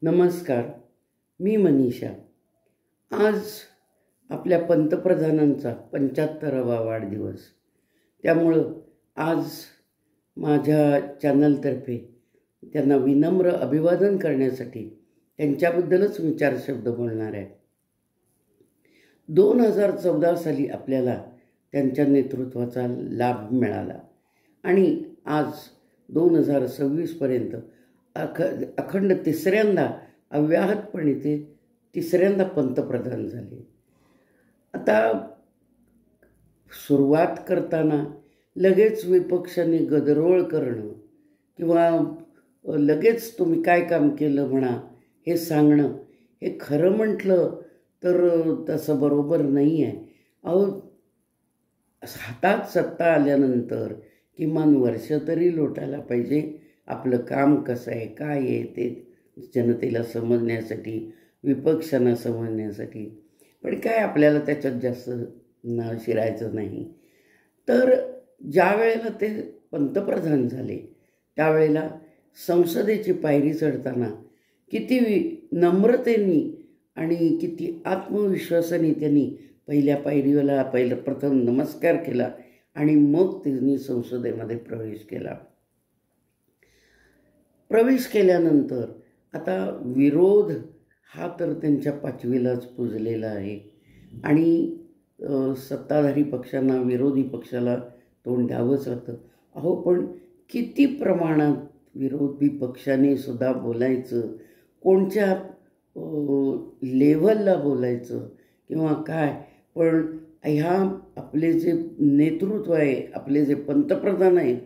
नमस्कार. मी मनीषा. आज आपल्या पंतप्रधानांचा 75वा वाढदिवस. त्यामुळं आज माझ्या चॅनलतर्फे त्यांना विनम्र अभिवादन करण्यासाठी त्यांच्याबद्दलच मी 4 शब्द बोलणार आहे. 2014 साली आपल्याला त्यांच्या नेतृत्वाचा लाभ मिळाला आणि आज 2026पर्यंत अखंड अव्याहतपणे ते तिसऱ्यांदा पंतप्रधान झाले. आता सुरुवात करताना लगेच विपक्षाने गदारोळ करणं किंवा लगेच तुम्ही काय काम केलं म्हणा हे सांगणं, हे खरं म्हटलं तर तसं बरोबर नाही आहे. हातात सत्ता आल्यानंतर किमान वर्ष तरी लोटायला पाहिजे. आपलं काम कसं आहे, काय आहे ते जनतेला समजण्यासाठी, विपक्षांना समजण्यासाठी. पण काय आपल्याला त्याच्यात जास्त शिरायचं नाही. तर ज्या वेळेला ते पंतप्रधान झाले त्यावेळेला संसदेची पायरी चढताना किती नम्रतेने आणि किती आत्मविश्वासाने त्यांनी पहिल्या पायरीला प्रथम नमस्कार केला आणि मग त्यांनी संसदेमध्ये प्रवेश केला. प्रवेश केल्यानंतर आता विरोध हा तर त्यांच्या पाचवीलाच पुजलेला आहे आणि सत्ताधारी पक्षांना विरोधी पक्षाला तोंड द्यावंच लागतं. पण किती प्रमाणात विरोधी पक्षाने सुद्धा बोलायचं, कोणत्या लेव्हलला बोलायचं किंवा काय. पण ह्या आपले जे नेतृत्व आहे, आपले जे पंतप्रधान आहेत,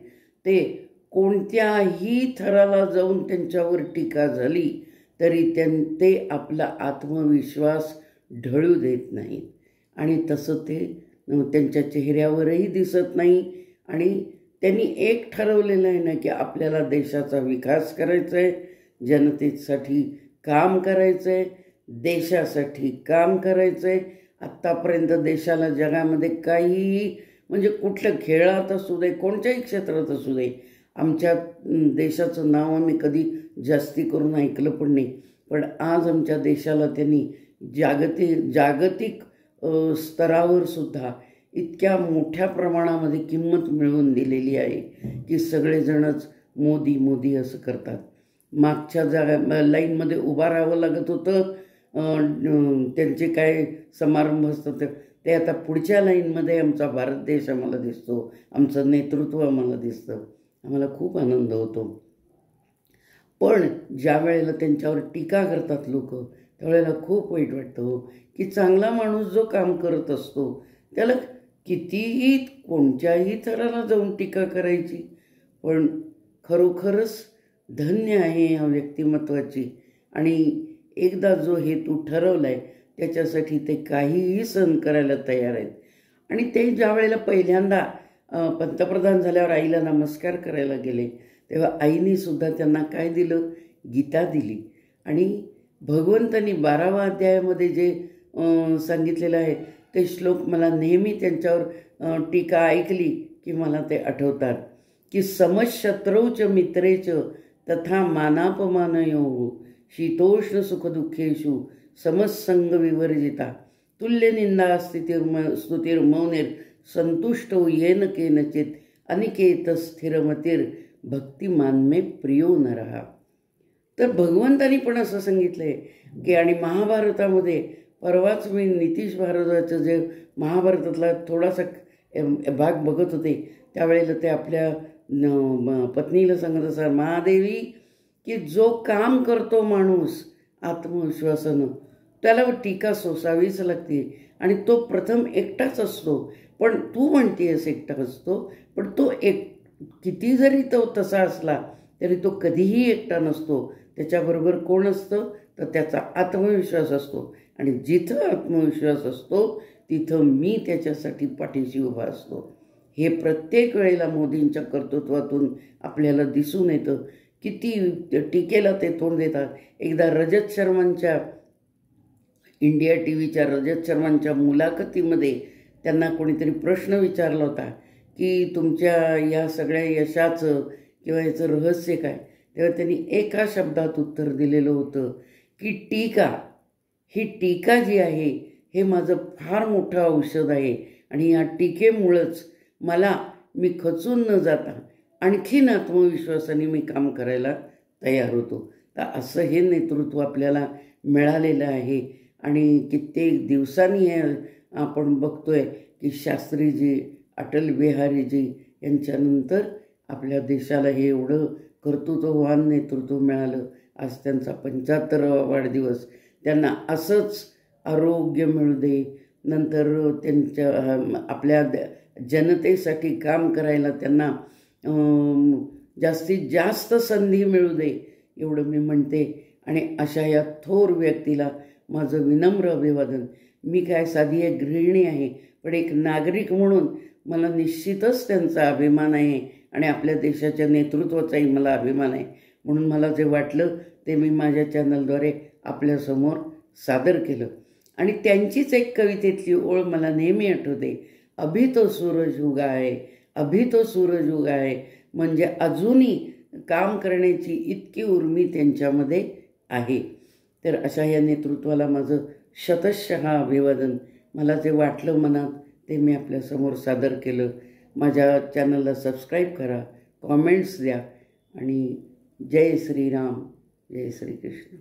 ते कोणत्याही थराला जाऊन त्यांच्यावर टीका झाली तरी ते आपला आत्मविश्वास ढळू देत नाहीत आणि तसं ते त्यांच्या चेहऱ्यावरही दिसत नाही. आणि त्यांनी एक ठरवलेलं आहे ना की आपल्याला देशाचा विकास करायचा आहे, जनतेसाठी काम करायचं आहे, देशासाठी काम करायचं आहे. आत्तापर्यंत देशाला जगामध्ये काहीही म्हणजे कुठलं खेळात असू दे, कोणत्याही क्षेत्रात असू दे, आमच्या देशाचं नाव आम्ही कधी जास्ती करून ऐकलं पण नाही. पण आज आमच्या देशाला त्यांनी जागतिक स्तरावर सुद्धा इतक्या मोठ्या प्रमाणामध्ये किंमत मिळवून दिलेली आहे की सगळेजणच मोदी मोदी असं करतात. मागच्या लाईनमध्ये उभं राहावं लागत होतं, त्यांचे काय समारंभ असतात ते आता पुढच्या लाईनमध्ये आमचा भारत देश आम्हाला दिसतो, आमचं नेतृत्व आम्हाला दिसतं. आम्हाला खूप आनंद होतो. पण ज्या वेळेला त्यांच्यावर टीका करतात लोक, त्यावेळेला खूप वाईट वाटतं की चांगला माणूस जो काम करत असतो त्याला कितीही कोणत्याही थराला जाऊन टीका करायची. पण खरोखरच धन्य आहे ह्या व्यक्तिमत्वाची आणि एकदा जो हेतू ठरवला आहे त्याच्यासाठी ते काहीही सहन करायला तयार आहेत. आणि ते ज्या वेळेला पहिल्यांदा पंतप्रधान झाल्यावर आईला नमस्कार करायला गेले तेव्हा आईने सुद्धा त्यांना काय दिलं, गीता दिली. आणि भगवंतांनी 12व्या अध्यायामध्ये जे सांगितलेलं आहे ते श्लोक मला नेहमी त्यांच्यावर टीका ऐकली की मला ते आठवतात की समशत्रौच मित्रेच तथा मानापमानयोः शीतोष्ण सुखदुःखेषु समसंग विवर्जिता तुल्यनिंदा स्तुतिर्मौनिर संतुष्टो येन केनचित अनिकेत स्थिरमतीर भक्तिमान मे प्रियो नरहा. तर भगवंतानी पण असं सांगितलं आहे की आणि महाभारतामध्ये परवाच मी नितीश भारद्वाजचं जे महाभारतातला थोडासा भाग बघत होते त्यावेळेला ते आपल्या पत्नीला सांगत असतात, महादेवी की जो काम करतो माणूस आत्मविश्वासानं त्याला टीका सोसावीच लागते आणि तो प्रथम एकटाच असतो. पण तू म्हणतेस एकटा असतो, पण तो किती जरी तो तसा असला तरी तो कधीही एकटा नसतो. त्याच्याबरोबर कोण असतं तर त्याचा आत्मविश्वास असतो आणि जिथं आत्मविश्वास असतो तिथं मी त्याच्यासाठी पाठीशी उभा असतो. हे प्रत्येक वेळेला मोदींच्या कर्तृत्वातून आपल्याला दिसून येतं. किती टीकेला ते तोंड देतात. एकदा इंडिया टीव्हीच्या रजत शर्मांच्या मुलाखतीमध्ये त्यांना कोणीतरी प्रश्न विचारला होता की तुमच्या या सगळ्या यशाचं किंवा याचं रहस्य काय. तेव्हा त्यांनी एका शब्दात उत्तर दिलेलं होतं की टीका, ही टीका जी आहे हे माझं फार मोठं औषध आहे आणि या टीकेमुळंच मी खचून न जाता आणखीन आत्मविश्वासाने मी काम करायला तयार होतो. तर असं हे नेतृत्व आपल्याला मिळालेलं आहे आणि कित्येक दिवसांनी हे आपण बघतोय की शास्त्रीजी, अटल बिहारीजी यांच्यानंतर आपल्या देशाला हे एवढं कर्तृत्ववान नेतृत्व मिळालं. आज त्यांचा 75वा वाढदिवस. त्यांना असंच आरोग्य मिळू दे, नंतर त्यांच्या आपल्या जनतेसाठी काम करायला त्यांना जास्तीत जास्त संधी मिळू दे एवढं मी म्हणते. आणि अशा या थोर व्यक्तीला माझं विनम्र अभिवादन. मी काय साधी एक गृहिणी आहे, पण एक नागरिक म्हणून मला निश्चितच त्यांचा अभिमान आहे आणि आपल्या देशाच्या नेतृत्वाचाही मला अभिमान आहे. म्हणून मला जे वाटलं ते मी माझ्या चॅनलद्वारे आपल्यासमोर सादर केलं. आणि त्यांचीच एक कवितेतली ओळ मला नेहमी आठवते, अभी तो सूरज उगा है, अभी तो सूरज उगा है. म्हणजे अजूनही काम करण्याची इतकी उर्मी त्यांच्यामध्ये आहे. तर अशा या नेतृत्वाला माझं शतशः अभिवादन. मला जे वाटलं मनात ते मी आपल्यासमोर सादर केलं. माझ्या चॅनलला सबस्क्राईब करा, कॉमेंट्स द्या आणि जय श्रीराम, जय श्रीकृष्ण.